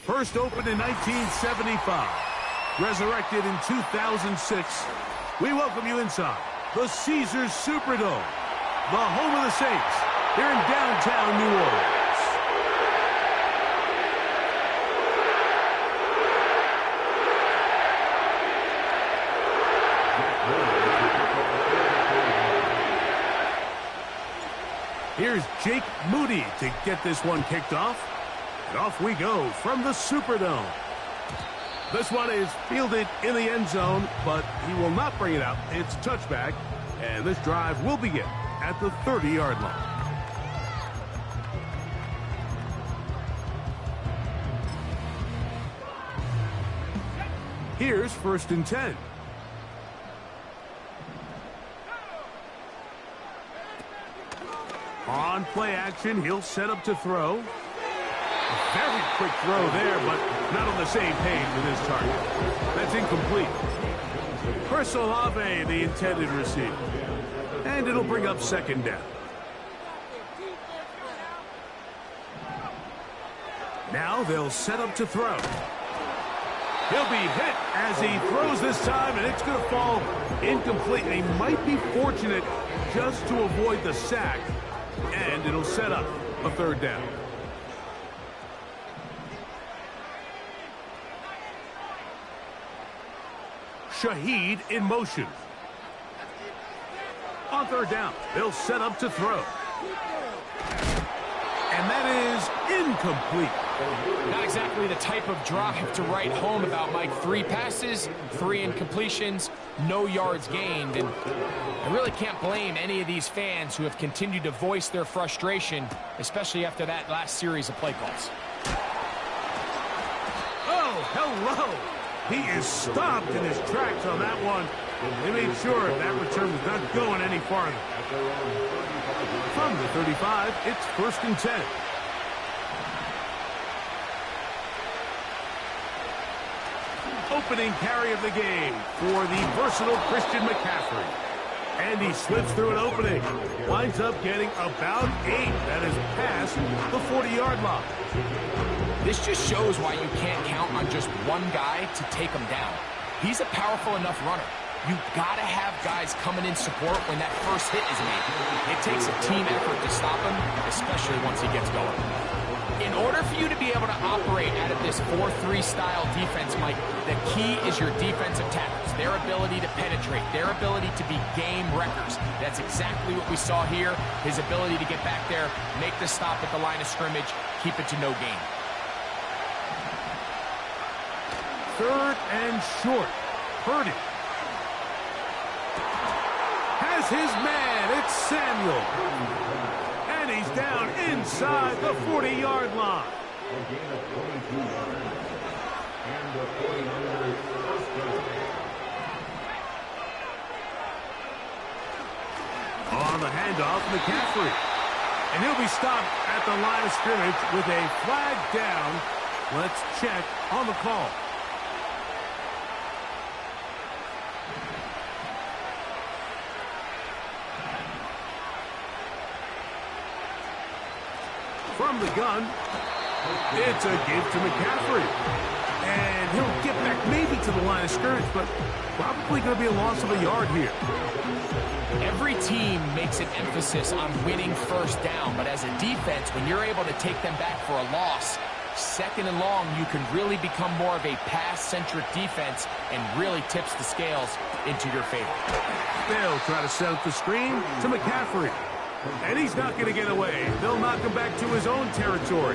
First opened in 1975, resurrected in 2006, we welcome you inside the Caesars Superdome, the home of the Saints, here in downtown New Orleans. Here's Jake Moody to get this one kicked off. And off we go from the Superdome. This one is fielded in the end zone, but he will not bring it out. It's touchback, and this drive will begin at the 30-yard line. Here's 1st and 10. On play action, he'll set up to throw. Very quick throw there, but not on the same page with his target. That's incomplete. Chris Olave, the intended receiver. And it'll bring up 2nd down. Now they'll set up to throw. He'll be hit as he throws this time, and it's going to fall incomplete. He might be fortunate just to avoid the sack, and it'll set up a 3rd down. Shaheed in motion. On 3rd down, they'll set up to throw. And that is incomplete. Not exactly the type of drive to write home about, Mike. 3 passes, 3 incompletions, no yards gained. And I really can't blame any of these fans who have continued to voice their frustration, especially after that last series of play calls. Oh, hello. He is stopped in his tracks on that one. They made sure that return was not going any farther. From the 35, it's 1st and 10. Opening carry of the game for the versatile Christian McCaffrey. And he slips through an opening. Winds up getting about 8. That is past the 40-yard line. This just shows why you can't count on just one guy to take him down. He's a powerful enough runner. You've got to have guys coming in support when that first hit is made. It takes a team effort to stop him, especially once he gets going. In order for you to be able to operate out of this 4-3 style defense, Mike, the key is your defensive tackles, their ability to penetrate, their ability to be game wreckers. That's exactly what we saw here, his ability to get back there, make the stop at the line of scrimmage, keep it to no gain. 3rd and short. Purdy has his man. It's Samuel. And he's down inside the 40-yard line. On the handoff, McCaffrey. And he'll be stopped at the line of scrimmage with a flag down. Let's check on the call. From the gun, it's a give to McCaffrey. And he'll get back maybe to the line of scrimmage, but probably going to be a loss of a yard here. Every team makes an emphasis on winning 1st down, but as a defense, when you're able to take them back for a loss, 2nd and long, you can really become more of a pass-centric defense and really tips the scales into your favor. They'll try to set up the screen to McCaffrey. And he's not going to get away. They'll knock him back to his own territory.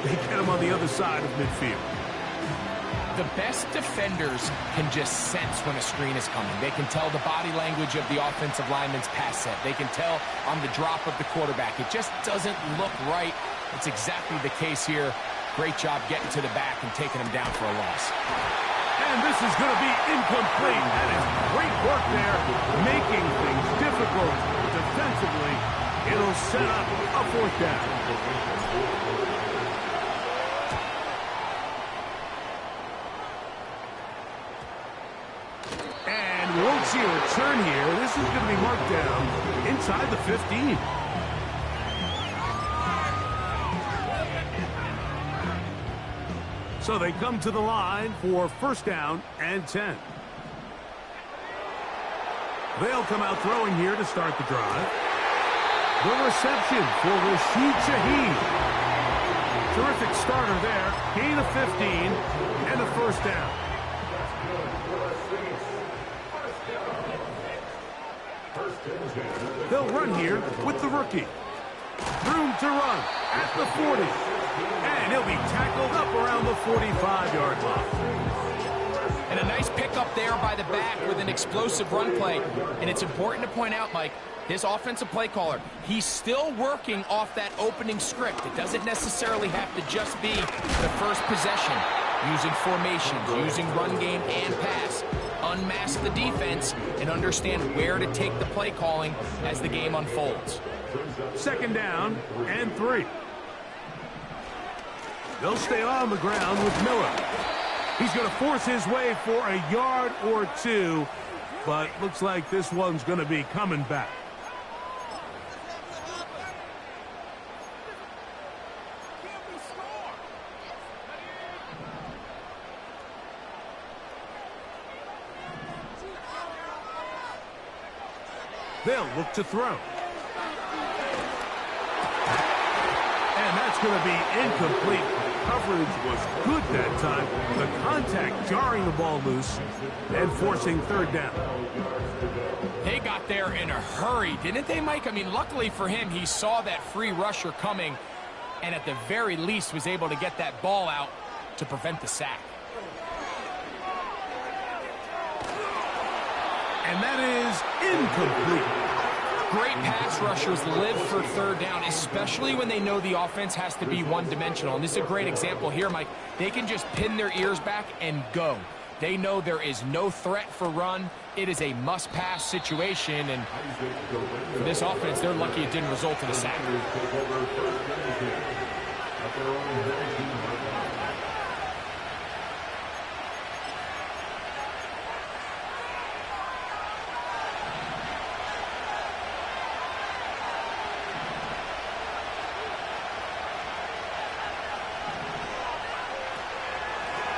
They get him on the other side of midfield. The best defenders can just sense when a screen is coming. They can tell the body language of the offensive lineman's pass set. They can tell on the drop of the quarterback. It just doesn't look right. It's exactly the case here. Great job getting to the back and taking him down for a loss. And this is going to be incomplete. That is great work there, making things difficult defensively. It'll set up a 4th down. And we won't see a return here. This is going to be marked down inside the 15. So they come to the line for first down and 10. They'll come out throwing here to start the drive. The reception for Rashid Shaheed. Terrific starter there. Gain of 15 and a first down. They'll run here with the rookie. Room to run at the 40. And he'll be tackled up around the 45-yard line. And a nice pickup there by the back with an explosive run play. And it's important to point out, Mike, this offensive play caller, he's still working off that opening script. It doesn't necessarily have to just be the first possession. Using formations, using run game and pass. Unmask the defense and understand where to take the play calling as the game unfolds. Second down and 3. They'll stay on the ground with Miller. He's going to force his way for a yard or 2, but looks like this one's going to be coming back. They'll look to throw. And that's going to be incomplete. Coverage was good that time. The contact jarring the ball loose and forcing third down. They got there in a hurry, didn't they, Mike? I mean, luckily for him, he saw that free rusher coming and at the very least was able to get that ball out to prevent the sack. And that is incomplete. Great pass rushers live for third down, especially when they know the offense has to be one-dimensional. And this is a great example here, Mike. They can just pin their ears back and go. They know there is no threat for run. It is a must-pass situation. And for this offense, they're lucky it didn't result in a sack.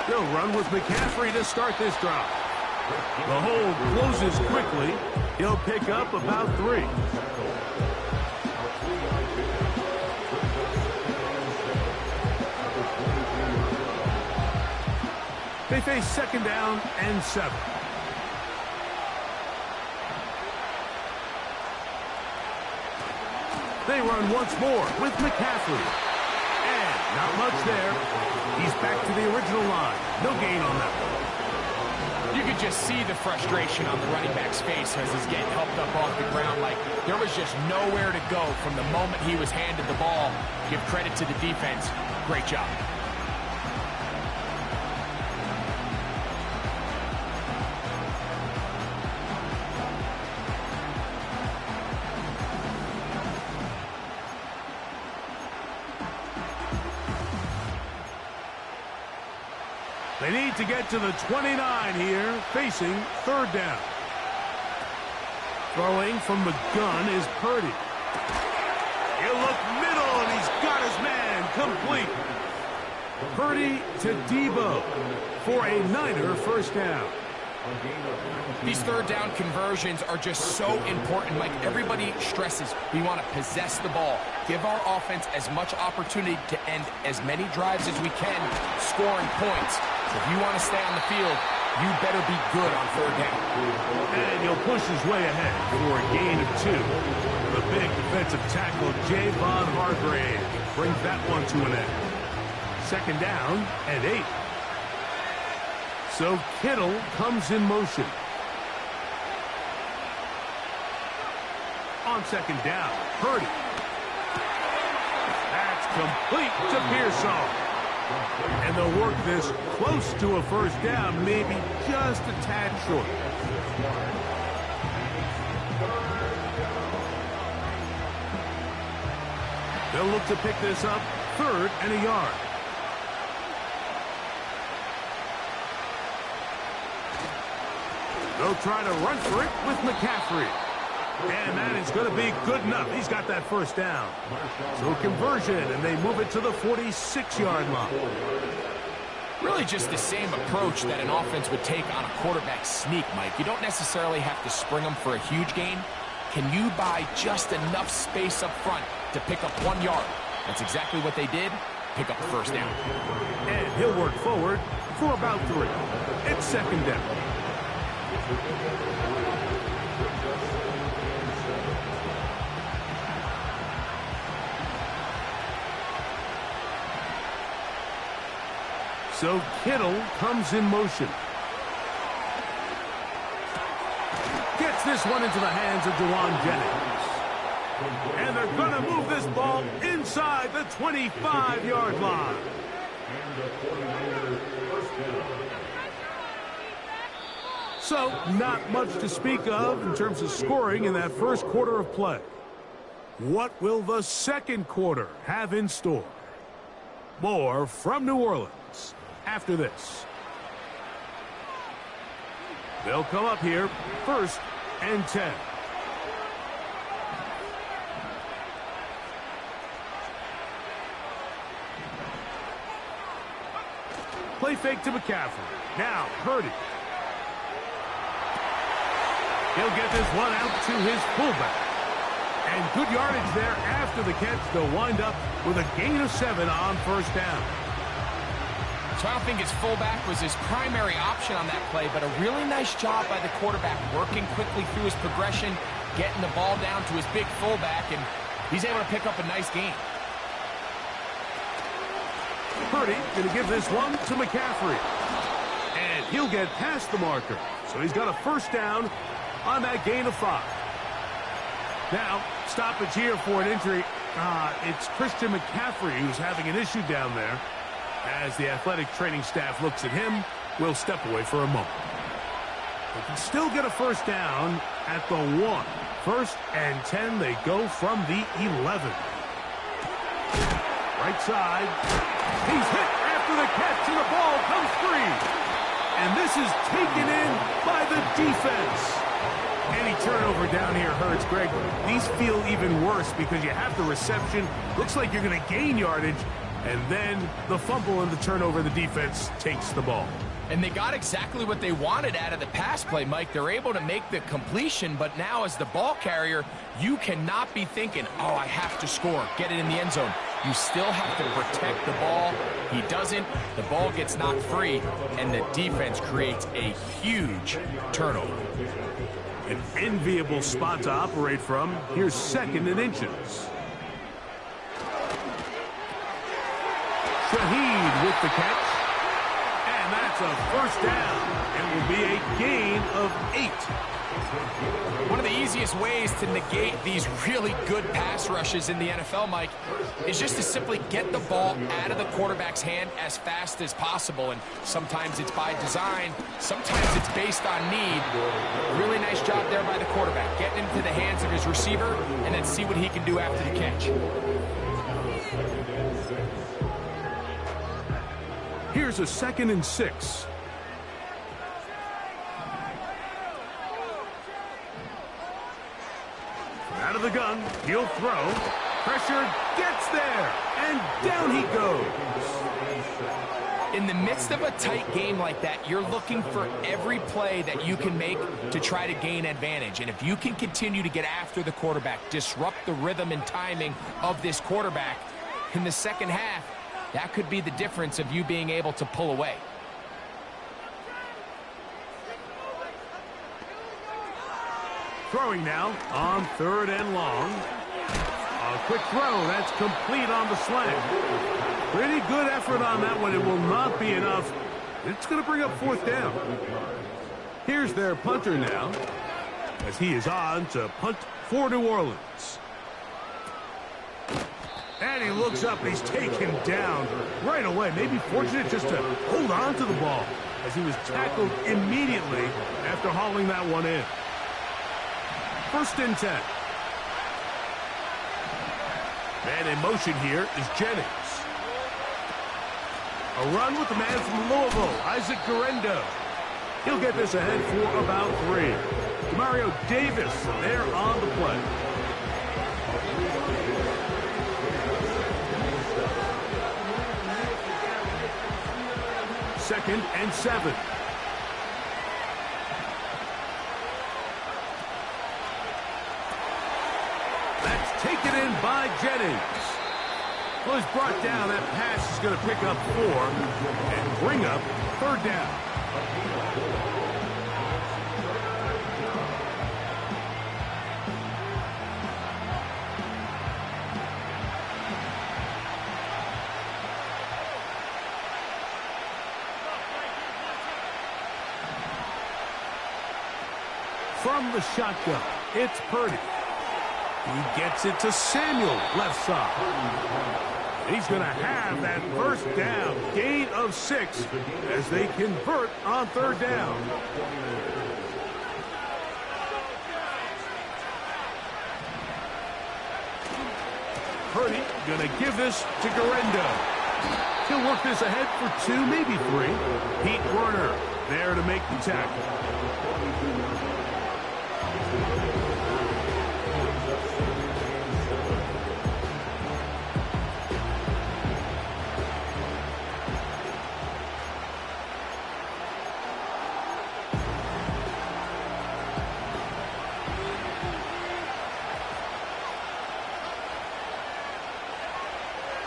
They'll run with McCaffrey to start this drive. The hold closes quickly. He'll pick up about 3. They face second down and 7. They run once more with McCaffrey. And not much there. He's back to the original line. No gain on that one. You could just see the frustration on the running back's face as he's getting helped up off the ground. Like, there was just nowhere to go from the moment he was handed the ball. Give credit to the defense. Great job. They need to get to the 29 here, facing third down. Throwing from the gun is Purdy. He'll look middle, and he's got his man complete. Purdy to Debo for a Niner first down. These third down conversions are just so important. Like everybody stresses, we want to possess the ball. Give our offense as much opportunity to end as many drives as we can, scoring points. If you want to stay on the field, you better be good on third down. And he'll push his way ahead for a gain of 2. The big defensive tackle, Javon Hargrave, brings that one to an end. Second down and 8. So Kittle comes in motion. On second down, Purdy. That's complete to Pearsall. And they'll work this close to a first down, maybe just a tad short. They'll look to pick this up, third and a yard. They'll try to run for it with McCaffrey. And that is going to be good enough. He's got that first down. So conversion, and they move it to the 46-yard line. Really just the same approach that an offense would take on a quarterback sneak, Mike. You don't necessarily have to spring them for a huge gain. Can you buy just enough space up front to pick up 1 yard? That's exactly what they did. Pick up a first down. And he'll work forward for about 3. It's second down. So Kittle comes in motion. Gets this one into the hands of Juwan Jennings. And they're going to move this ball inside the 25-yard line. So, not much to speak of in terms of scoring in that first quarter of play. What will the second quarter have in store? More from New Orleans after this. They'll come up here, 1st and 10. Play fake to McCaffrey. Now, Purdy. He'll get this one out to his fullback. And good yardage there after the catch. They'll wind up with a gain of 7 on first down. So I don't think his fullback was his primary option on that play, but a really nice job by the quarterback working quickly through his progression, getting the ball down to his big fullback, and he's able to pick up a nice gain. Purdy going to give this one to McCaffrey. And he'll get past the marker. So he's got a first down on that gain of 5. Now, stoppage here for an injury. It's Christian McCaffrey who's having an issue down there. As the athletic training staff looks at him, we'll step away for a moment. They can still get a first down at the 1. 1st and 10, they go from the 11. Right side. He's hit after the catch, and the ball comes free. And this is taken in by the defense. Any turnover down here hurts, Greg. These feel even worse because you have the reception. Looks like you're going to gain yardage. And then the fumble and the turnover, the defense takes the ball. And they got exactly what they wanted out of the pass play, Mike. They're able to make the completion, but now as the ball carrier, you cannot be thinking, oh, I have to score, get it in the end zone. You still have to protect the ball. He doesn't. The ball gets knocked free, and the defense creates a huge turnover. An enviable spot to operate from. Here's 2nd and inches. Shaheed with the catch. And that's a first down. It will be a gain of 8. One of the easiest ways to negate these really good pass rushes in the NFL, Mike, is just to simply get the ball out of the quarterback's hand as fast as possible. And sometimes it's by design. Sometimes it's based on need. Really nice job there by the quarterback, getting into the hands of his receiver and then see what he can do after the catch. Here's a 2nd and 6. Out of the gun, he'll throw. Pressure gets there, and down he goes. In the midst of a tight game like that, you're looking for every play that you can make to try to gain advantage. And if you can continue to get after the quarterback, disrupt the rhythm and timing of this quarterback in the second half, that could be the difference of you being able to pull away. Throwing now on 3rd and long. A quick throw. That's complete on the slant. Pretty good effort on that one. It will not be enough. It's going to bring up 4th down. Here's their punter now, as he is on to punt for New Orleans. And he looks up. He's taken down right away. Maybe fortunate just to hold on to the ball, as he was tackled immediately after hauling that one in. 1st and 10. Man in motion here is Jennings. A run with the man from Louisville, Isaac Guerendo. He'll get this ahead for about 3. Mario Davis there on the play. 2nd and 7. That's taken in by Jennings. Well, he's brought down. That pass is going to pick up 4 and bring up 3rd down. From the shotgun, it's Purdy. He gets it to Samuel, left side. He's going to have that 1st down, gain of 6, as they convert on 3rd down. Purdy going to give this to Garendo. He'll work this ahead for 2, maybe 3. Pete Werner there to make the tackle.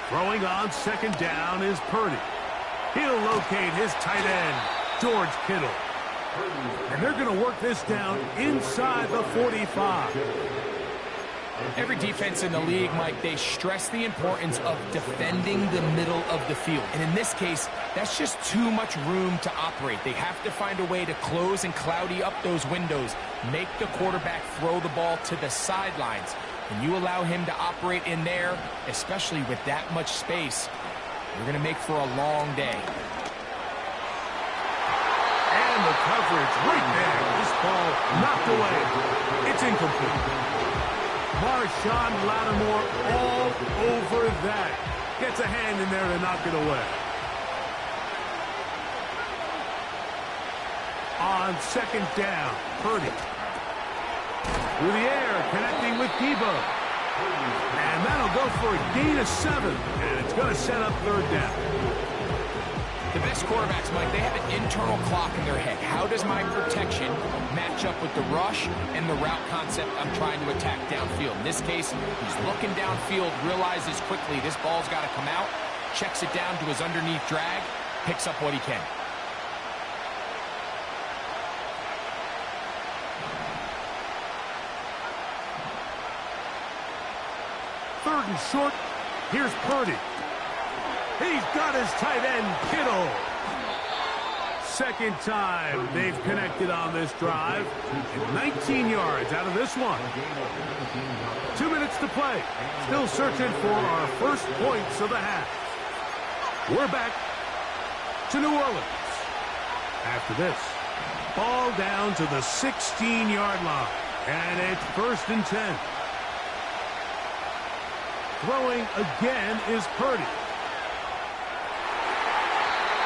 Throwing on 2nd down is Purdy. He'll locate his tight end, George Kittle. And they're going to work this down inside the 45. Every defense in the league, Mike, they stress the importance of defending the middle of the field. And in this case, that's just too much room to operate. They have to find a way to close and cloudy up those windows, make the quarterback throw the ball to the sidelines. And you allow him to operate in there, especially with that much space, you're going to make for a long day. And the coverage right there. This ball knocked away. It's incomplete. Marshawn Lattimore all over that. Gets a hand in there to knock it away. On 2nd down, Purdy. Through the air, connecting with Debo. And that'll go for a gain of 7. And it's going to set up 3rd down. The best quarterbacks, Mike, they have an internal clock in their head. How does my protection match up with the rush and the route concept I'm trying to attack downfield? In this case, he's looking downfield, realizes quickly this ball's got to come out, checks it down to his underneath drag, picks up what he can. Third and short. Here's Purdy. He's got his tight end, Kittle. 2nd time they've connected on this drive. And 19 yards out of this one. 2 minutes to play. Still searching for our first points of the half. We're back to New Orleans. After this, ball down to the 16-yard line. And it's 1st and 10. Throwing again is Purdy.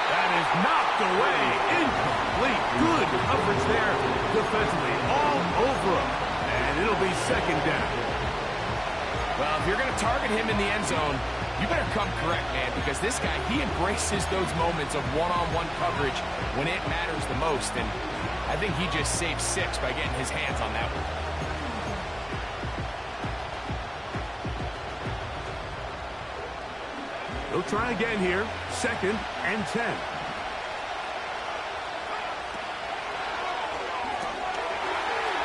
That is knocked away. Incomplete. Good coverage there defensively. All over him. And it'll be 2nd down. Well, if you're going to target him in the end zone, you better come correct, man, because this guy, he embraces those moments of one-on-one coverage when it matters the most. And I think he just saved 6 by getting his hands on that one. They'll try again here. 2nd and 10.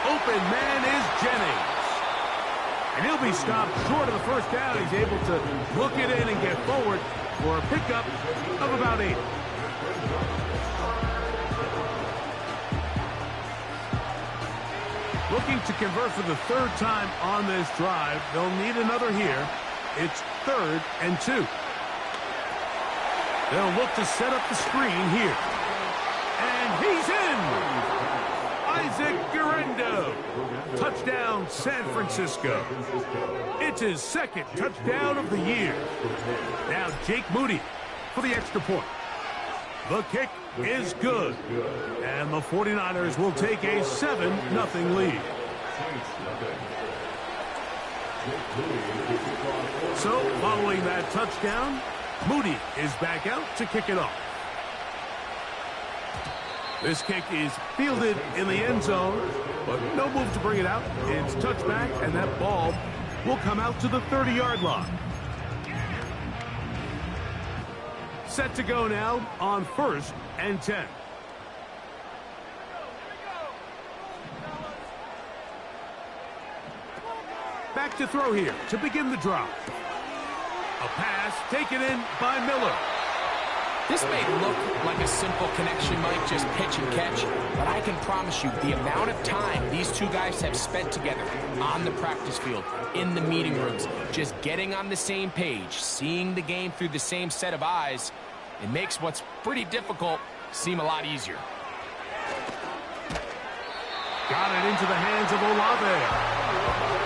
Open man is Jennings. And he'll be stopped short of the 1st down. He's able to look it in and get forward for a pickup of about 8. Looking to convert for the 3rd time on this drive. They'll need another here. It's 3rd and 2. They'll look to set up the screen here. And he's in! Isaac Garendo. Touchdown, San Francisco. It's his 2nd touchdown of the year. Now Jake Moody for the extra point. The kick is good. And the 49ers will take a 7-0 lead. So, following that touchdown, Moody is back out to kick it off. This kick is fielded in the end zone, but no move to bring it out. It's touchback, and that ball will come out to the 30-yard line. Set to go now on 1st and 10. Back to throw here to begin the drive. A pass taken in by Miller. This may look like a simple connection, Mike, just pitch and catch, but I can promise you the amount of time these two guys have spent together on the practice field, in the meeting rooms, just getting on the same page, seeing the game through the same set of eyes, it makes what's pretty difficult seem a lot easier. Got it into the hands of Olave.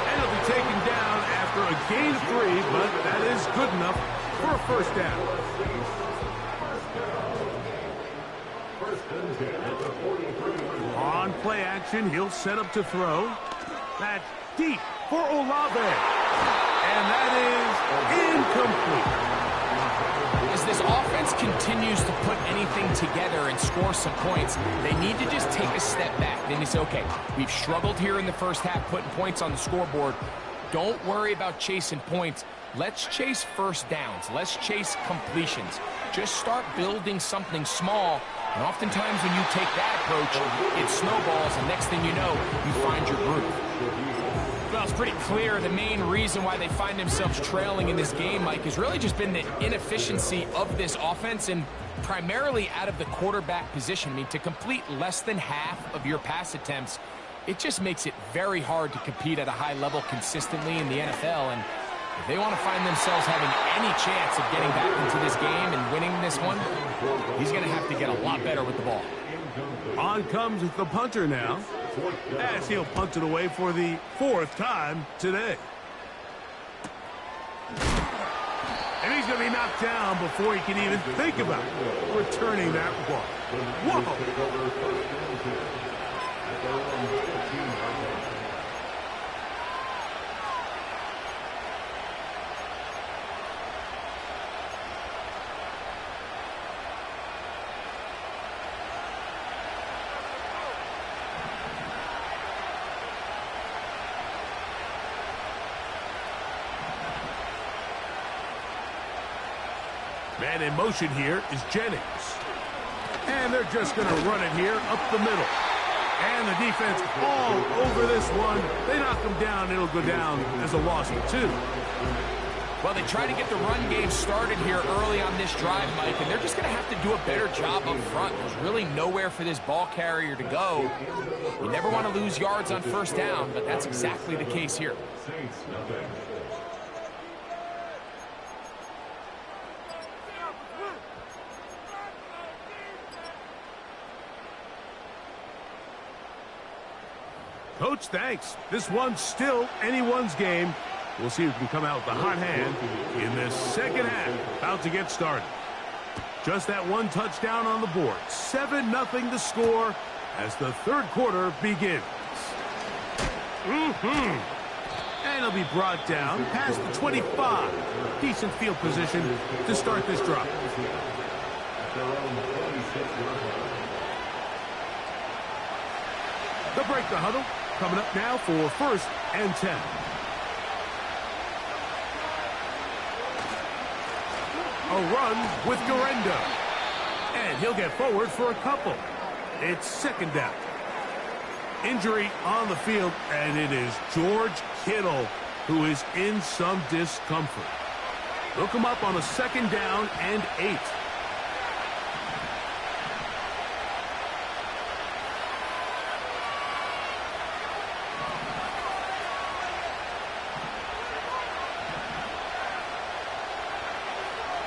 And it'll be taken down after a gain of 3, but that is good enough for a first down. On play action, he'll set up to throw. That's deep for Olave. And that is incomplete. As this offense continues to put anything together and score some points, they need to just take a step back. Then they say, okay, we've struggled here in the first half putting points on the scoreboard. Don't worry about chasing points. Let's chase first downs. Let's chase completions. Just start building something small. And oftentimes when you take that approach, it snowballs, and next thing you know, you find your groove. Well, it's pretty clear the main reason why they find themselves trailing in this game, Mike, has really just been the inefficiency of this offense and primarily out of the quarterback position. I mean, to complete less than half of your pass attempts, it just makes it very hard to compete at a high level consistently in the NFL. And if they want to find themselves having any chance of getting back into this game and winning this one, he's going to have to get a lot better with the ball. On comes the punter now, as he'll punt it away for the 4th time today. And he's going to be knocked down before he can even think about returning that one. Whoa! Man in motion here is Jennings. And they're just going to run it here up the middle. And the defense all over this one. They knock him down. It'll go down as a loss of 2. Well, they try to get the run game started here early on this drive, Mike, and they're just going to have to do a better job up front. There's really nowhere for this ball carrier to go. You never want to lose yards on first down, but that's exactly the case here. Coach, thanks. This one's still anyone's game. We'll see who can come out with the hot hand in this second half. About to get started. Just that one touchdown on the board. 7-0 the score as the 3rd quarter begins. And he'll be brought down past the 25. Decent field position to start this drive. They'll break the huddle. Coming up now for 1st and 10. A run with Garendo. And he'll get forward for a couple. It's 2nd down. Injury on the field, and it is George Kittle who is in some discomfort. They'll come up on a 2nd down and 8.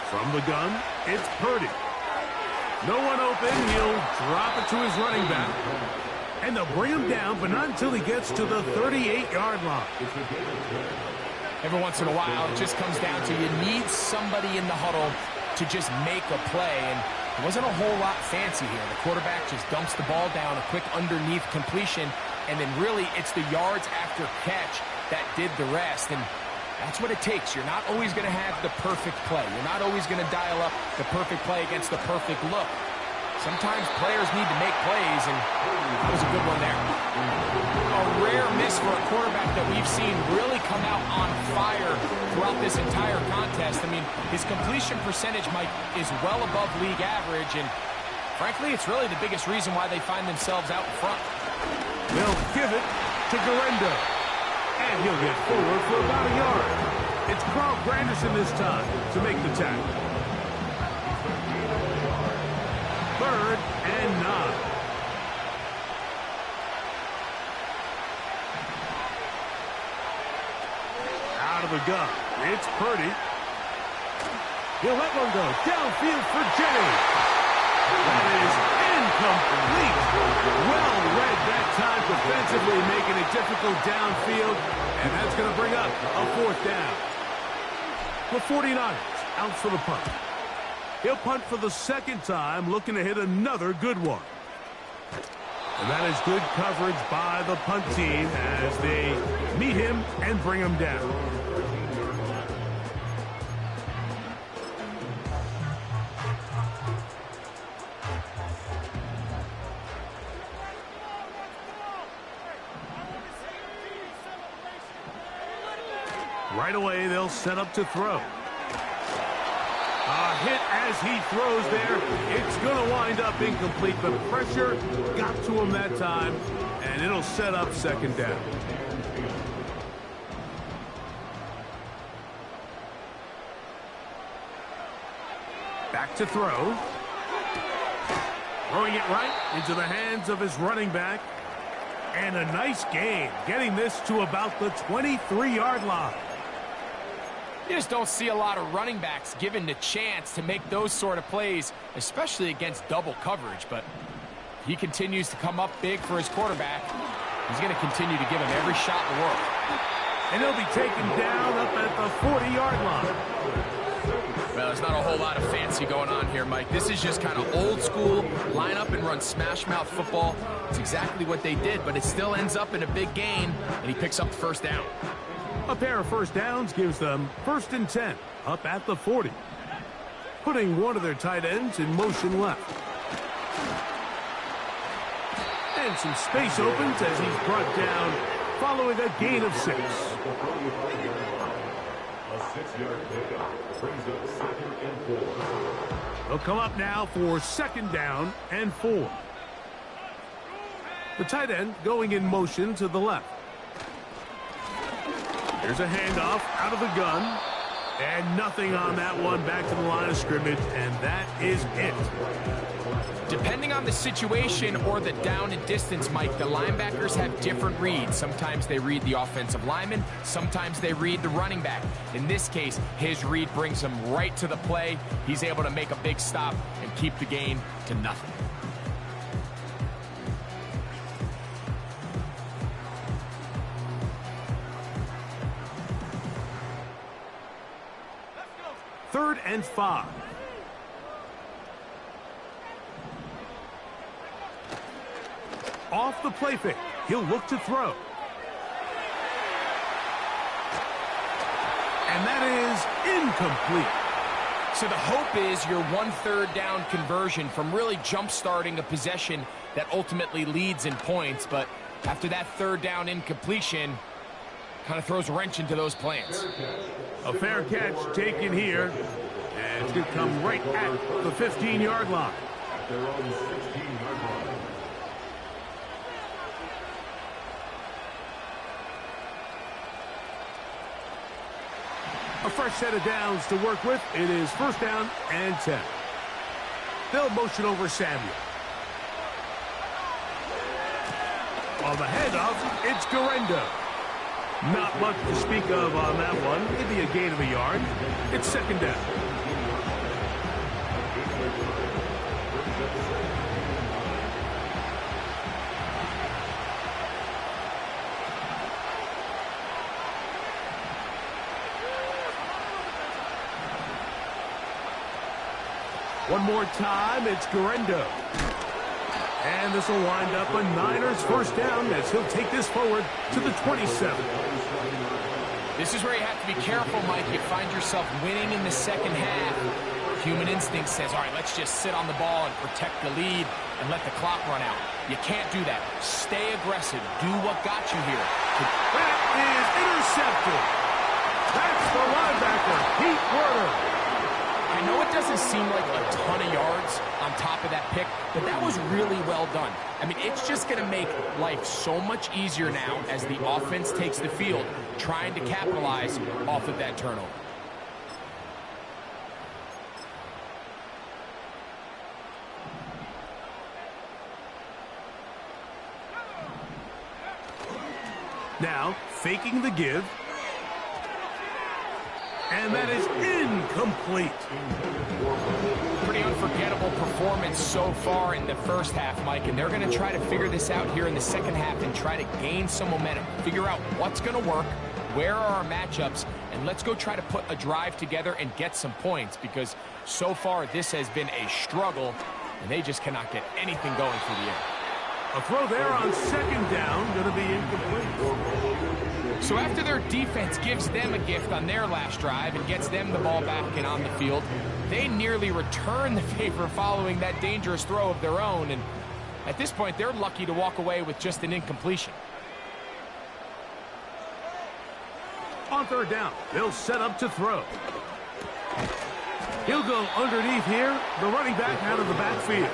From the gun, it's Purdy. No one open. He'll drop it to his running back. And they'll bring him down, but not until he gets to the 38-yard line. Every once in a while, it just comes down to you need somebody in the huddle to just make a play. And it wasn't a whole lot fancy here. The quarterback just dumps the ball down, a quick underneath completion, and then really it's the yards after catch that did the rest. And that's what it takes. You're not always going to have the perfect play. You're not always going to dial up the perfect play against the perfect look. Sometimes players need to make plays, and that was a good one there. A rare miss for a quarterback that we've seen really come out on fire throughout this entire contest. I mean, his completion percentage, Mike, is well above league average, and frankly, it's really the biggest reason why they find themselves out in front. They'll give it to Garendo, and he'll get forward for about a yard. It's Carl Granderson this time to make the tackle. 3rd and 9. Out of the gun. It's Purdy. He'll let one go. Downfield for Jennings. That is incomplete. Well read that time defensively, making it difficult downfield. And that's going to bring up a 4th down. The 49ers out for the punt. He'll punt for the 2nd time, looking to hit another good one. And that is good coverage by the punt team as they meet him and bring him down. Right away, they'll set up to throw. A hit as he throws there. It's going to wind up incomplete. The pressure got to him that time, and it'll set up 2nd down. Back to throw. Throwing it right into the hands of his running back. And a nice gain, getting this to about the 23-yard line. You just don't see a lot of running backs given the chance to make those sort of plays, especially against double coverage. But he continues to come up big for his quarterback. He's going to continue to give him every shot in the world. And he'll be taken down up at the 40-yard line. Well, there's not a whole lot of fancy going on here, Mike. This is just kind of old school, line up and run smash mouth football. It's exactly what they did, but it still ends up in a big gain, and he picks up the 1st down. A pair of 1st downs gives them 1st and 10 up at the 40. Putting one of their tight ends in motion left. And some space opens as he's brought down following a gain of 6. A 6-yard pickup brings up 2nd and 4. They'll come up now for 2nd down and 4. The tight end going in motion to the left. There's a handoff out of the gun. And nothing on that one, back to the line of scrimmage, and that is it. Depending on the situation or the down and distance, Mike, the linebackers have different reads. Sometimes they read the offensive lineman. Sometimes they read the running back. In this case, his read brings him right to the play. He's able to make a big stop and keep the gain to nothing. Third and 5. Off the play fake. He'll look to throw. And that is incomplete. So the hope is your 1/3 down conversion from really jump-starting a possession that ultimately leads in points. But after that 3rd down incompletion, kind of throws a wrench into those plans. A fair catch taken here. And it's going to come right at the 15-yard line. They're on the 16-yard line. A fresh set of downs to work with. It is 1st down and 10. They'll motion over Samuel. On the handoff, it's Garendo. Not much to speak of on that one. Maybe a gain of a yard. It's 2nd down. One more time, it's Garendo. And this will wind up a Niners 1st down as he'll take this forward to the 27. This is where you have to be careful, Mike. You find yourself winning in the 2nd half. Human instinct says, all right, let's just sit on the ball and protect the lead and let the clock run out. You can't do that. Stay aggressive. Do what got you here. That is intercepted. That's the linebacker, Pete Werner. I know it doesn't seem like a ton of yards on top of that pick, but that was really well done. I mean, it's just going to make life so much easier now as the offense takes the field, trying to capitalize off of that turnover. Now, faking the give. And that is incomplete. Pretty unforgettable performance so far in the first half, Mike, and they're going to try to figure this out here in the second half and try to gain some momentum, figure out what's going to work, where are our matchups, and let's go try to put a drive together and get some points, because so far this has been a struggle, and they just cannot get anything going through the air. A throw there on second down, going to be incomplete. So after their defense gives them a gift on their last drive and gets them the ball back and on the field, they nearly return the favor following that dangerous throw of their own. And at this point, they're lucky to walk away with just an incompletion. On third down, they'll set up to throw. He'll go underneath here, the running back out of the backfield.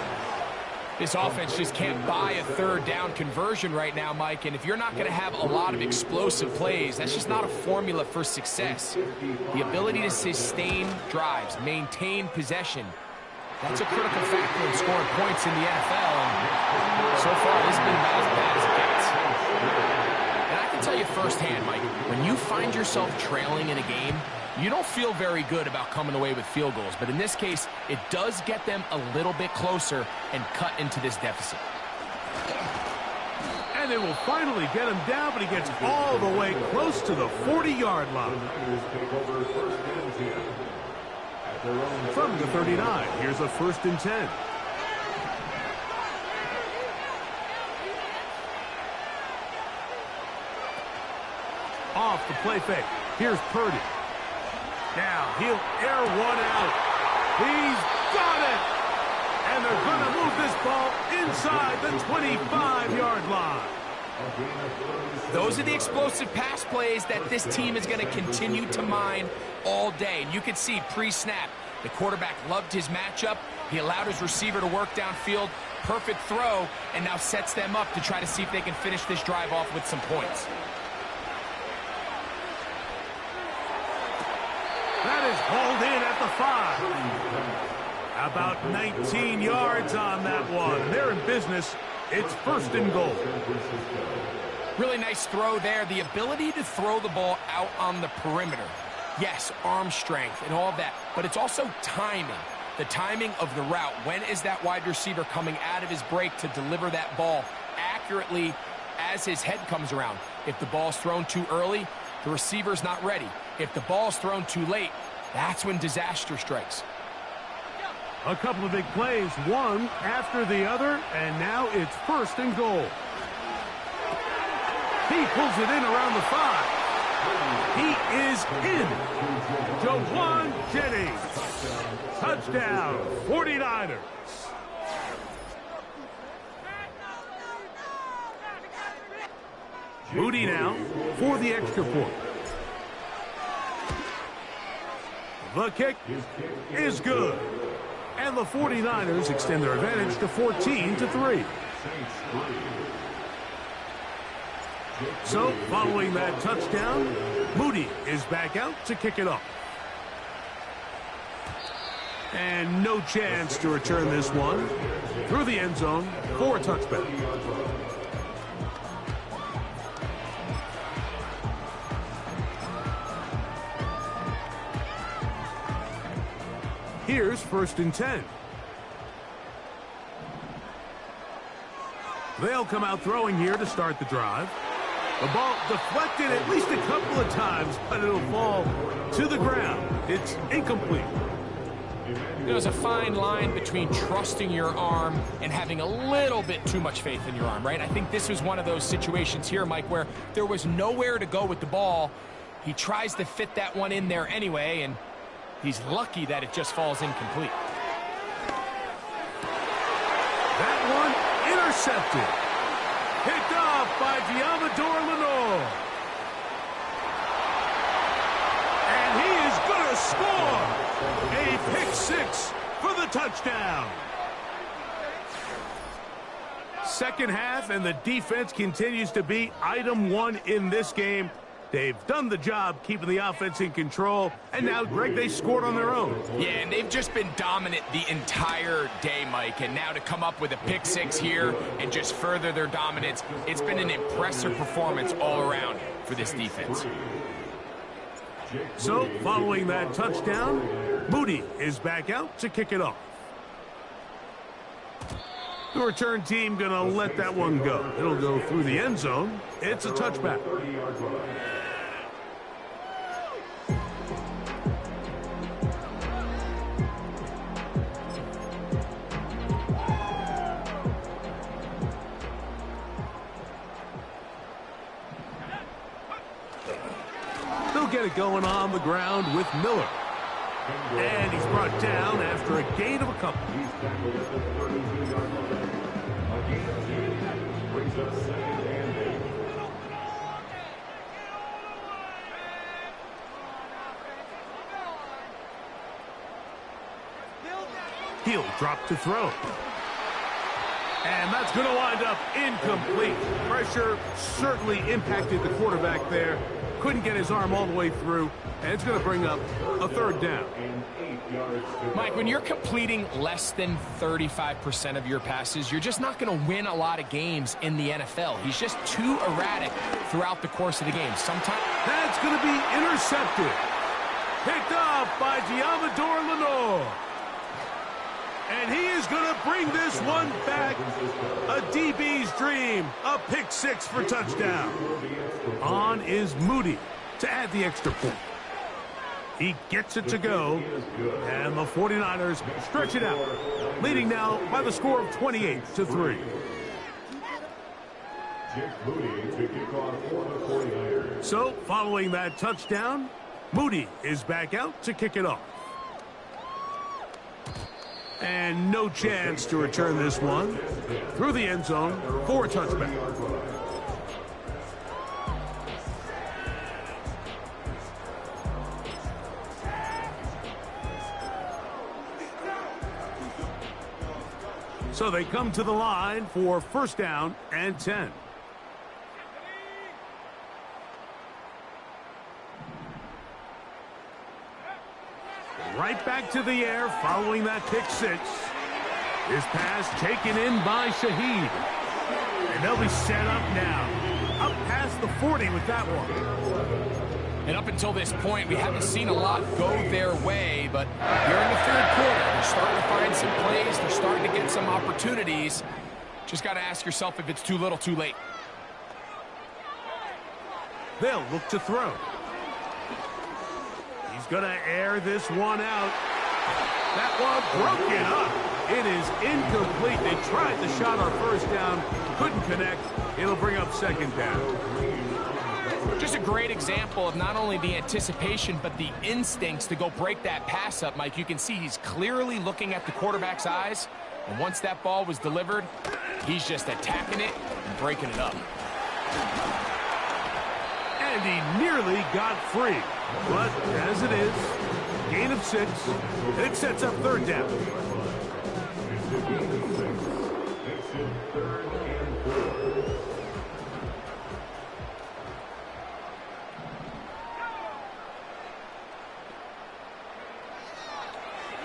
This offense just can't buy a third down conversion right now, Mike, and if you're not going to have a lot of explosive plays, that's just not a formula for success. The ability to sustain drives, maintain possession, that's a critical factor in scoring points in the NFL, and so far this has been about as bad as it gets. And I can tell you firsthand, Mike, when you find yourself trailing in a game, you don't feel very good about coming away with field goals, but in this case, it does get them a little bit closer and cut into this deficit. And they will finally get him down, but he gets all the way close to the 40-yard line. From the 39, here's a 1st and 10. Off the play fake. Here's Purdy. Now he'll air one out. He's got it! And they're going to move this ball inside the 25-yard line. Those are the explosive pass plays that this team is going to continue to mine all day. And you can see pre-snap, the quarterback loved his matchup. He allowed his receiver to work downfield. Perfect throw, and now sets them up to try to see if they can finish this drive off with some points. That is hauled in at the 5. About 19 yards on that one. They're in business. It's 1st and goal. Really nice throw there. The ability to throw the ball out on the perimeter. Yes, arm strength and all of that, but it's also timing. The timing of the route. When is that wide receiver coming out of his break to deliver that ball accurately as his head comes around? If the ball's thrown too early, the receiver's not ready. If the ball's thrown too late, that's when disaster strikes. A couple of big plays, one after the other, and now it's 1st and goal. He pulls it in around the 5. He is in. Jawan Jennings. Touchdown, 49ers. Moody now for the extra point. The kick is good. And the 49ers extend their advantage to 14-3. So, following that touchdown, Moody is back out to kick it off. And no chance to return this one through the end zone for a touchback. Here's 1st and 10. They'll come out throwing here to start the drive. The ball deflected at least a couple of times, but it'll fall to the ground. It's incomplete. There's a fine line between trusting your arm and having a little bit too much faith in your arm, right? I think this was one of those situations here, Mike, where there was nowhere to go with the ball. He tries to fit that one in there anyway, and He's lucky that it just falls incomplete. That one intercepted. Picked off by Diamador Lenore. And he is going to score. A pick six for the touchdown. Second half, and the defense continues to be item one in this game. They've done the job keeping the offense in control, and now, Greg, they scored on their own. Yeah, and they've just been dominant the entire day, Mike, and now to come up with a pick six here and just further their dominance, it's been an impressive performance all around for this defense. So, following that touchdown, Moody is back out to kick it off. The return team going to let that one go. It'll go through the end zone. It's a touchback. They'll get it going on the ground with Miller. And he's brought down after a gain of a couple. He'll drop to throw. And that's going to wind up incomplete. Pressure certainly impacted the quarterback there. Couldn't get his arm all the way through, and it's going to bring up a third down. Mike, when you're completing less than 35% of your passes, you're just not going to win a lot of games in the NFL. He's just too erratic throughout the course of the game. Sometimes that's going to be intercepted. Picked off by Diamador Lenore. And he is going to bring this one back. A DB's dream. A pick six for touchdown. On is Moody to add the extra point. He gets it to go. And the 49ers stretch it out. Leading now by the score of 28-3. So, following that touchdown, Moody is back out to kick it off. And no chance to return this one through the end zone for a touchback. So they come to the line for first down and 10. Right back to the air following that pick six. This pass taken in by Shaheed. And they'll be set up now. Up past the 40 with that one. And up until this point, we haven't seen a lot go their way, but here in the third quarter, they're starting to find some plays. They're starting to get some opportunities. Just got to ask yourself if it's too little, too late. They'll look to throw. He's going to air this one out. That one broken up. It is incomplete. They tried the shot on first down. Couldn't connect. It'll bring up second down. Just a great example of not only the anticipation, but the instincts to go break that pass up, Mike. You can see he's clearly looking at the quarterback's eyes. And once that ball was delivered, he's just attacking it and breaking it up. And he nearly got free. But as it is, gain of 6, it sets up third down.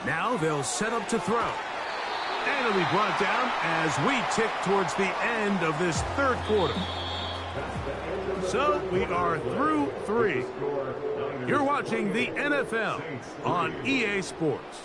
Now they'll set up to throw. And it'll be brought down as we tick towards the end of this third quarter. So we are through 3. You're watching the NFL on EA Sports.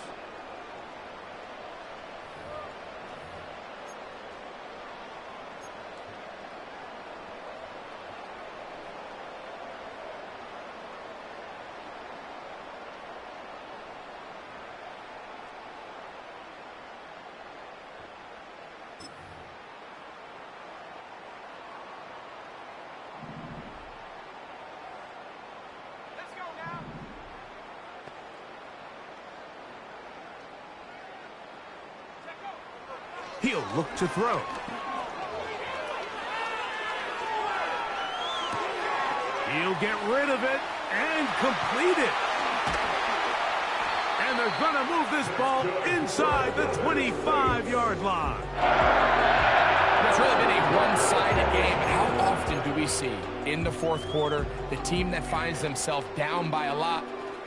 He'll look to throw. He'll get rid of it and complete it. And they're going to move this ball inside the 25-yard line. It's really been a one-sided game, but how often do we see in the fourth quarter the team that finds themselves down by a lot,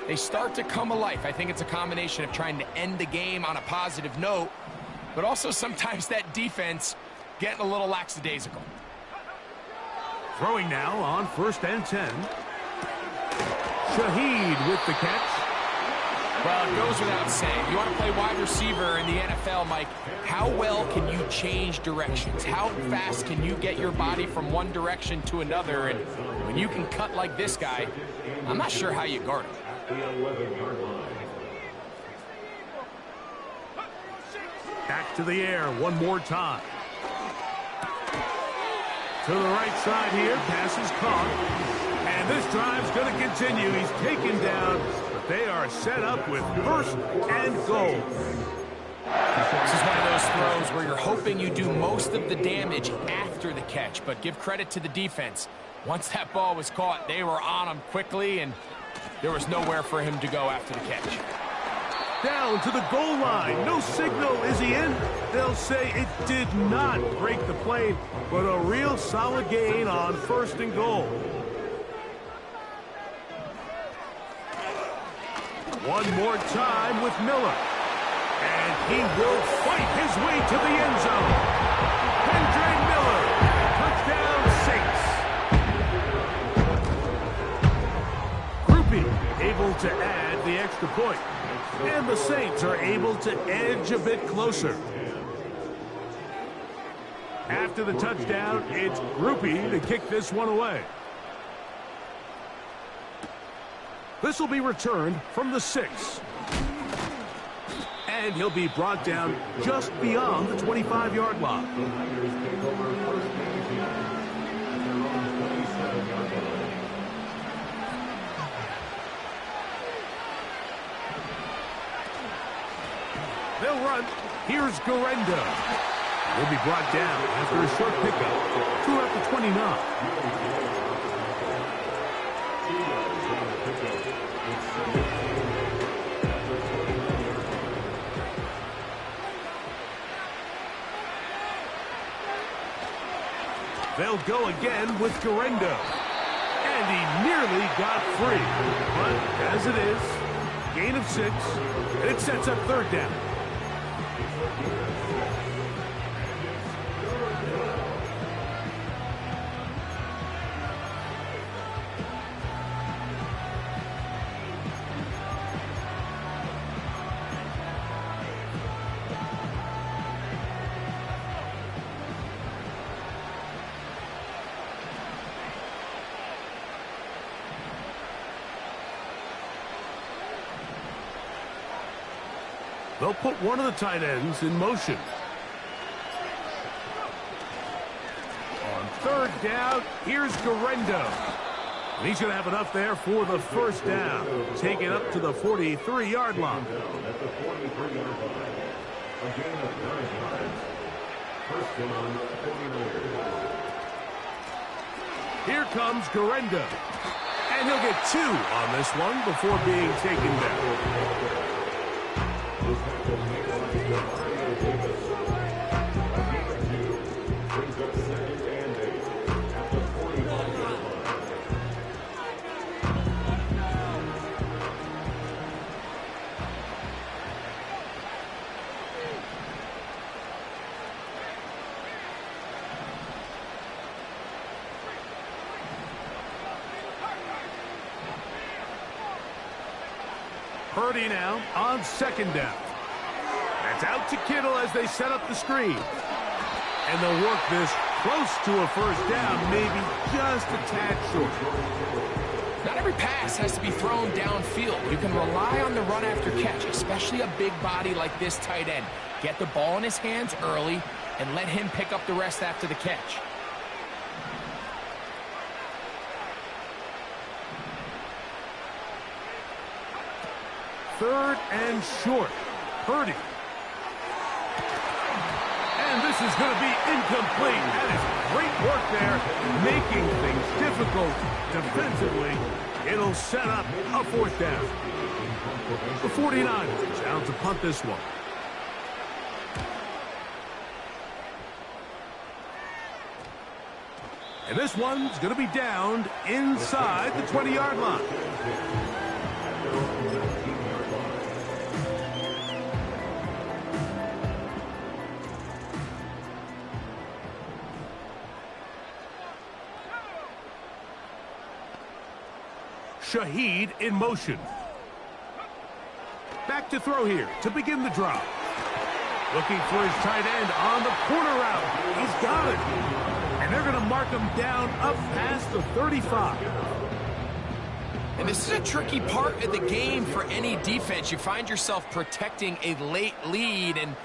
they start to come alive? I think it's a combination of trying to end the game on a positive note, but also sometimes that defense getting a little lackadaisical. Throwing now on 1st and 10. Shaheed with the catch. Well, it goes without saying. You want to play wide receiver in the NFL, Mike, how well can you change directions? How fast can you get your body from one direction to another? And when you can cut like this guy, I'm not sure how you guard him. Back to the air one more time. To the right side here, pass is caught. And this drive's going to continue. He's taken down, but they are set up with 1st and goal. This is one of those throws where you're hoping you do most of the damage after the catch, but give credit to the defense. Once that ball was caught, they were on him quickly, and there was nowhere for him to go after the catch. Down to the goal line. No signal. Is he in? They'll say it did not break the plane, but a real solid gain on 1st and goal. One more time with Miller. And he will fight his way to the end zone. Kendra Miller. Touchdown, Saints. Groupie able to add the extra point. And the Saints are able to edge a bit closer. After the touchdown, it's Groupie to kick this one away. This will be returned from the 6. And he'll be brought down just beyond the 25-yard line. They'll run. Here's Garenda. He'll be brought down after a short pickup. 2 at the 29. They'll go again with Garenda. And he nearly got free. But as it is, gain of 6. And it sets up 3rd down. They'll put one of the tight ends in motion. On 3rd down, here's Garendo. And he's going to have enough there for the 1st down. Take it up to the 43-yard line. At the 43-yard line. A gain of 9 yards. 1st down, 49. Here comes Garendo. And he'll get 2 on this one before being taken down. Purdy now on 2nd down. That's out to Kittle as they set up the screen. And they'll work this close to a 1st down, maybe just a tad short. Not every pass has to be thrown downfield. You can rely on the run after catch, especially a big body like this tight end. Get the ball in his hands early and let him pick up the rest after the catch. Third and short. Purdy. And is going to be incomplete. That is great work there, making things difficult defensively. It'll set up a fourth down. The 49ers out to punt this one. And this one's going to be downed inside the 20-yard line. Shaheed in motion. Back to throw here to begin the drive. Looking for his tight end on the corner route. He's got it. And they're going to mark him down up past the 35. And this is a tricky part of the game for any defense. You find yourself protecting a late lead, and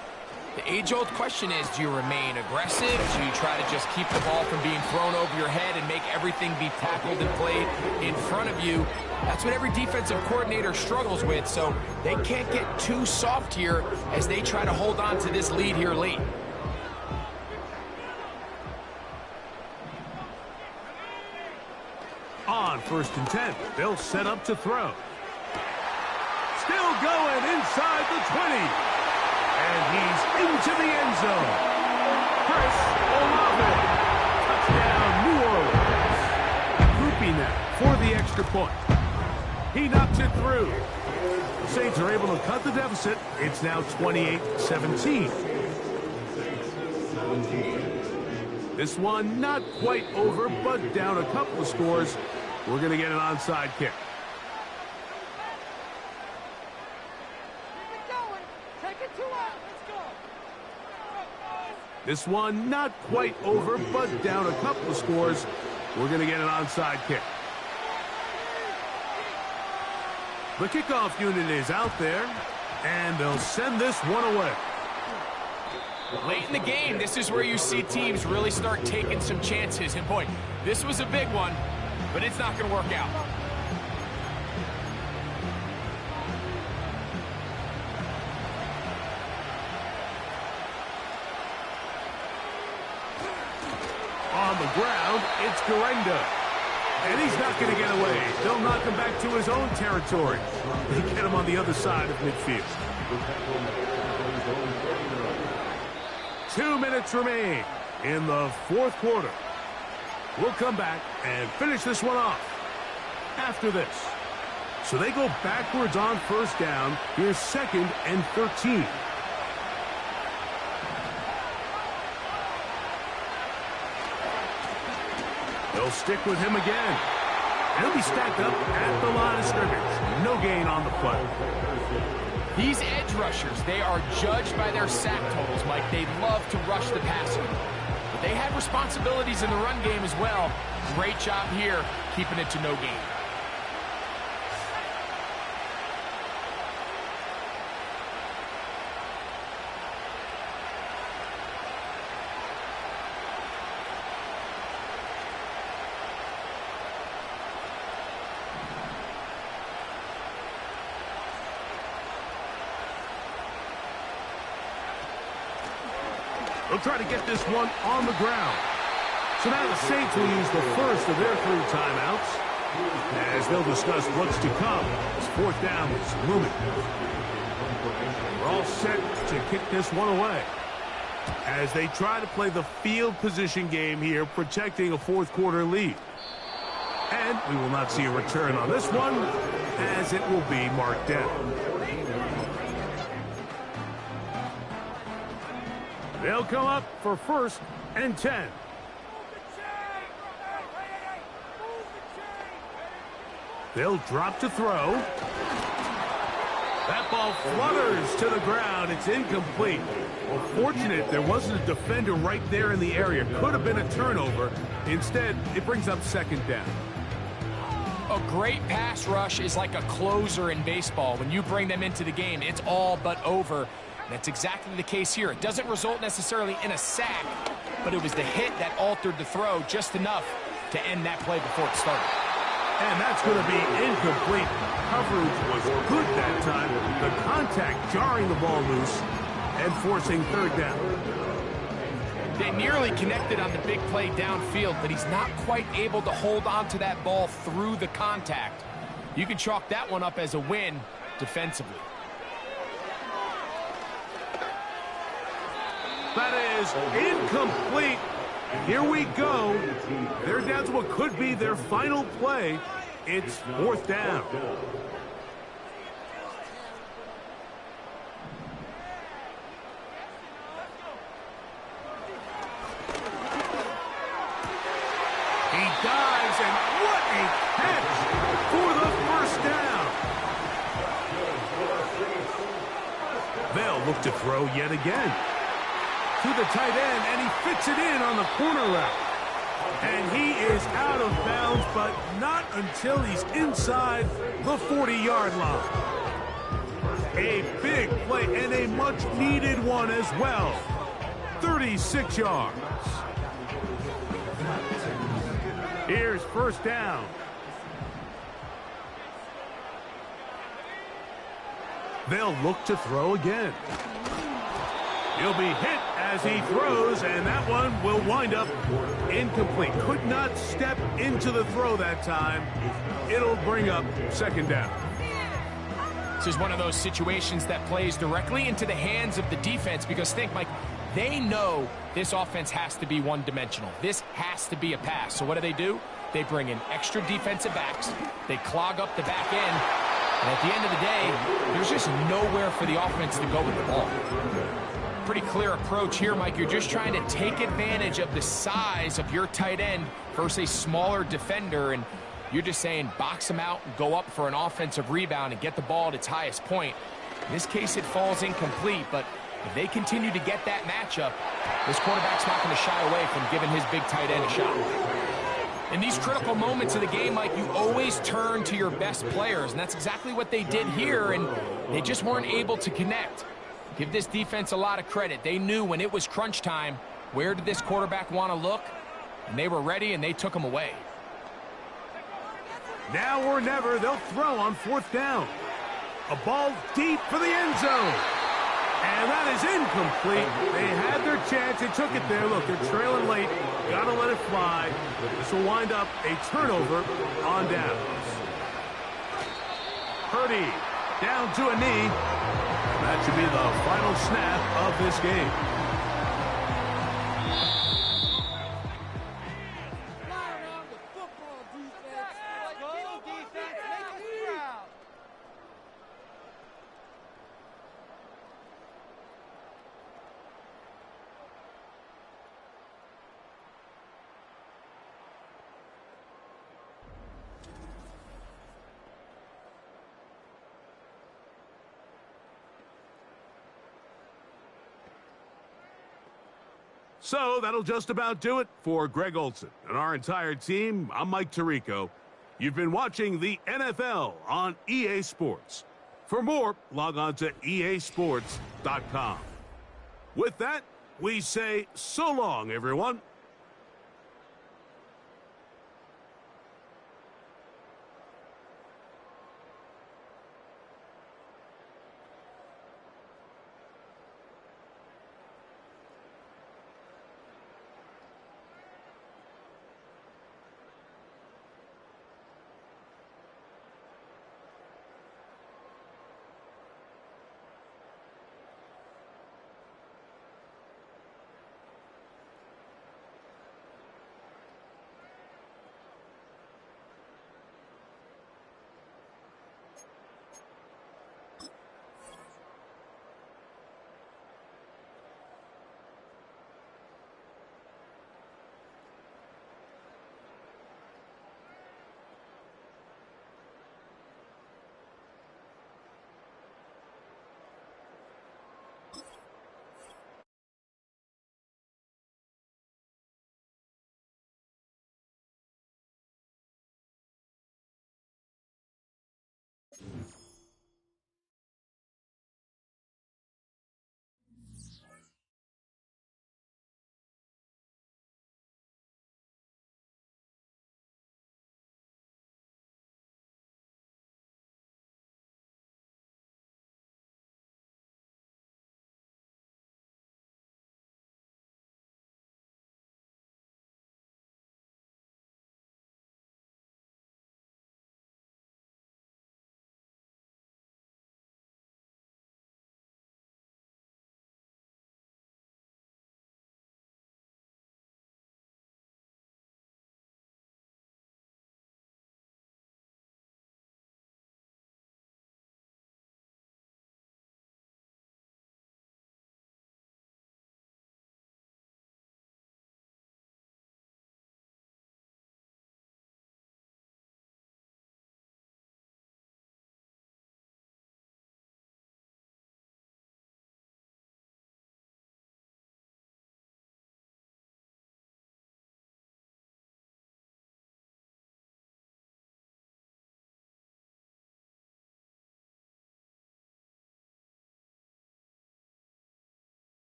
the age-old question is, do you remain aggressive? Do you try to just keep the ball from being thrown over your head and make everything be tackled and played in front of you? That's what every defensive coordinator struggles with, so they can't get too soft here as they try to hold on to this lead here late. On 1st and 10, they'll set up to throw. Still going inside the 20. And he's into the end zone. Chris Olave. Touchdown, New Orleans. Grouping that for the extra point. He knocks it through. The Saints are able to cut the deficit. It's now 28-17. This one not quite over, but down a couple of scores. We're going to get an onside kick. This one not quite over, but down a couple of scores. We're going to get an onside kick. The kickoff unit is out there, and they'll send this one away. Late in the game, this is where you see teams really start taking some chances. And boy, this was a big one, but it's not going to work out. On the ground, it's Garenda. And he's not going to get away. They'll knock him back to his own territory. They get him on the other side of midfield. 2 minutes remain in the fourth quarter. We'll come back and finish this one off after this. So they go backwards on 1st down. Here's 2nd and 13. They'll stick with him again. He'll be stacked up at the line of scrimmage. No gain on the play. These edge rushers, they are judged by their sack totals, Mike. They love to rush the passer. But they have responsibilities in the run game as well. Great job here, keeping it to no gain. They'll try to get this one on the ground. So now the Saints will use the first of their 3 timeouts as they'll discuss what's to come as 4th down is looming. We're all set to kick this one away as they try to play the field position game here, protecting a 4th quarter lead. And we will not see a return on this one as it will be marked down. They'll come up for 1st and 10. They'll drop to throw. That ball flutters to the ground. It's incomplete. Well, fortunate there wasn't a defender right there in the area. Could have been a turnover. Instead, it brings up 2nd down. A great pass rush is like a closer in baseball. When you bring them into the game, it's all but over. That's exactly the case here. It doesn't result necessarily in a sack, but it was the hit that altered the throw just enough to end that play before it started. And that's going to be incomplete. Coverage was good that time. The contact jarring the ball loose and forcing 3rd down. They nearly connected on the big play downfield, but he's not quite able to hold on to that ball through the contact. You can chalk that one up as a win defensively. That is incomplete. Here we go. They're down to what could be their final play. It's 4th down. He dives, and what a catch for the first down. They'll look to throw yet again. To the tight end, and he fits it in on the corner route. And he is out of bounds, but not until he's inside the 40-yard line. A big play and a much-needed one as well. 36 yards. Here's 1st down. They'll look to throw again. He'll be hit as he throws, and that one will wind up incomplete. Could not step into the throw that time. It'll bring up 2nd down. This is one of those situations that plays directly into the hands of the defense because think, Mike, they know this offense has to be one-dimensional. This has to be a pass. So what do? They bring in extra defensive backs. They clog up the back end. And at the end of the day, there's just nowhere for the offense to go with the ball. Pretty clear approach here, Mike. You're just trying to take advantage of the size of your tight end versus a smaller defender, and you're just saying box him out and go up for an offensive rebound and get the ball at its highest point. In this case, it falls incomplete, but if they continue to get that matchup, this quarterback's not going to shy away from giving his big tight end a shot. In these critical moments of the game, Mike, you always turn to your best players, and that's exactly what they did here, and they just weren't able to connect. Give this defense a lot of credit. They knew when it was crunch time, where did this quarterback want to look? And they were ready, and they took him away. Now or never, they'll throw on 4th down. A ball deep for the end zone. And that is incomplete. They had their chance. They took it there. Look, they're trailing late. Got to let it fly. This will wind up a turnover on downs. Purdy down to a knee. That should be the final snap of this game. So that'll just about do it for Greg Olson and our entire team. I'm Mike Tirico. You've been watching the NFL on EA Sports. For more, log on to easports.com. With that, we say so long, everyone.